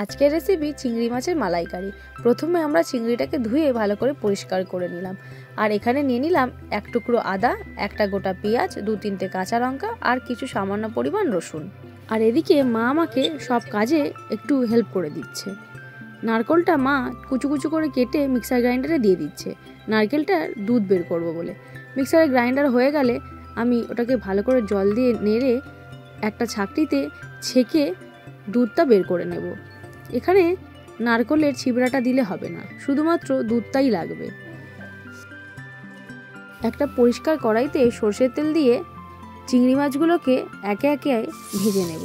আজকের রেসিপি চিংড়ি মাছের মালাইকারি। প্রথমে আমরা চিংড়িটাকে ধুয়ে ভালো করে পরিষ্কার করে নিলাম। আর এখানে নিয়ে নিলাম এক টুকরো আদা, একটা গোটা পেঁয়াজ, 2-3টে কাঁচা লঙ্কা আর কিছু সামান্য পরিমাণ রসুন। আর এদিকে মা আমাকে সব কাজে একটু হেল্প করে দিচ্ছে। নারকেলটা মা কুচু কুচু করে কেটে মিক্সার গ্রাইন্ডারে দিয়ে দিচ্ছে, নারকেলটার দুধ বের করব বলে। মিক্সারে গ্রাইন্ডার হয়ে গেলে আমি ওটাকে ভালো করে জল দিয়ে নেড়ে একটা ছাঁকনিতে ছেঁকে দুধটা বের করে নেব। এখানে নারকেলের ছিবড়াটা দিলে হবে না, শুধুমাত্র দুধটাই লাগবে। একটা পরিষ্কার কড়াইতে সরষের তেল দিয়ে চিংড়ি মাছগুলোকে একে একে ভেজে নেব।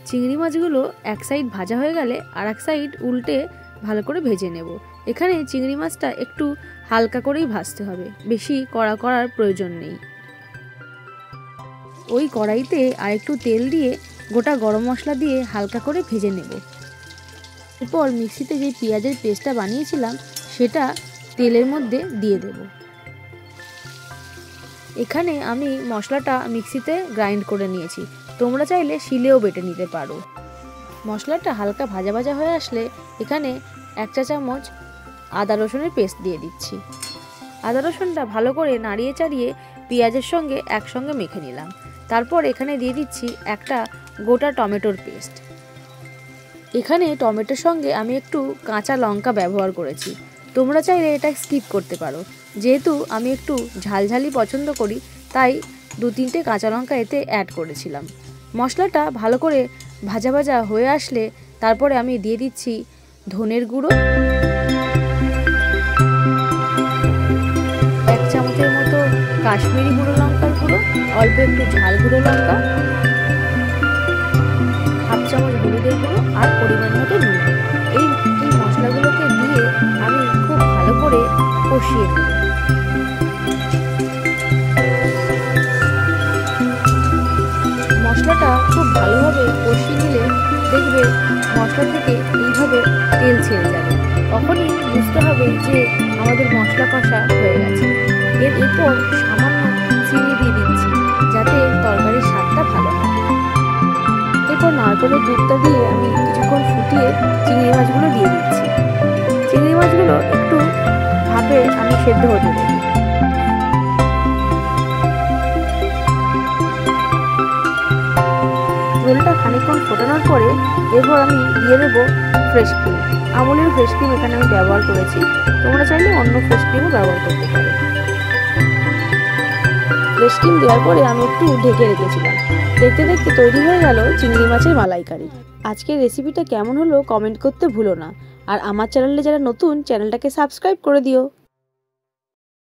চিংড়ি মাছগুলো এক সাইড ভাজা হয়ে গেলে আর এক সাইড উল্টে ভালো করে ভেজে নেব। এখানে চিংড়ি মাছটা একটু হালকা করেই ভাজতে হবে, বেশি কড়া করার প্রয়োজন নেই। ওই কড়াইতে আর একটু তেল দিয়ে গোটা গরম মশলা দিয়ে হালকা করে ভেজে নেব। এরপর মিক্সিতে যে পেঁয়াজের পেস্টটা বানিয়েছিলাম সেটা তেলের মধ্যে দিয়ে দেব। এখানে আমি মশলাটা মিক্সিতে গ্রাইন্ড করে নিয়েছি, তোমরা চাইলে শিলেও বেটে নিতে পারো। মশলাটা হালকা ভাজা ভাজা হয়ে আসলে এখানে 1 চা চামচ আদা রসুনের পেস্ট দিয়ে দিচ্ছি। আদা রসুনটা ভালো করে নাড়িয়ে চাড়িয়ে পেঁয়াজের সঙ্গে একসঙ্গে মেখে নিলাম। তারপর এখানে দিয়ে দিচ্ছি একটা গোটা টমেটোর পেস্ট। এখানে টমেটোর সঙ্গে আমি একটু কাঁচা লঙ্কা ব্যবহার করেছি, তোমরা চাইলে এটা স্কিপ করতে পারো। যেহেতু আমি একটু ঝালঝালি পছন্দ করি তাই 2-3টে কাঁচা লঙ্কা এতে অ্যাড করেছিলাম। মশলাটা ভালো করে ভাজা ভাজা হয়ে আসলে তারপরে আমি দিয়ে দিচ্ছি ধনের গুঁড়ো, 1 চামচের মতো কাশ্মীরি গুঁড়ো লঙ্কার গুঁড়ো, অল্প একটু ঝাল গুঁড়ো লঙ্কা, 1/2 চামচ হলুদের গুঁড়ো আর পরিমাণ মতো নুন। এই মশলাগুলোকে দিয়ে আমি খুব ভালো করে কষিয়ে নেব। মশলাটা খুব ভালোভাবে কষিয়ে নিলে দেখবে মশলা থেকে এইভাবে তেল ছেড়ে যাবে, তখনই বুঝতে হবে যে আমাদের মশলা কষা হয়ে গেছে। এরপর সামান্য চিনি দিয়ে দিচ্ছি যাতে তরকারির স্বাদটা ভালো হয়। এরপর নারকেলের দুধটা দিয়ে আমি কিছুক্ষণ ফুটিয়ে চিংড়ি মাছগুলো দিয়ে দিচ্ছি। চিংড়ি মাছগুলো একটু ভাপে আমি সেদ্ধ হতে দেব। ঝোলটা খানিকক্ষণ ফোটানোর পরে এরপর আমি দিয়ে দেবো ফ্রেশ ক্রিম। আমুলের ফ্রেশ ক্রিম এখানে আমি ব্যবহার করেছি, তোমরা চাইলে অন্য ফ্রেশ ক্রিমও ব্যবহার করতে পারো। ফ্রেশ ক্রিম দেওয়ার পরে আমি একটু ঢেকে রেখেছিলাম। দেখতে দেখতে তৈরি হয়ে গেল চিংড়ি মাছের মালাইকারি। আজকের রেসিপিটা কেমন হলো কমেন্ট করতে ভুলো না। আর আমার চ্যানেলে যারা নতুন, চ্যানেলটাকে সাবস্ক্রাইব করে দিও।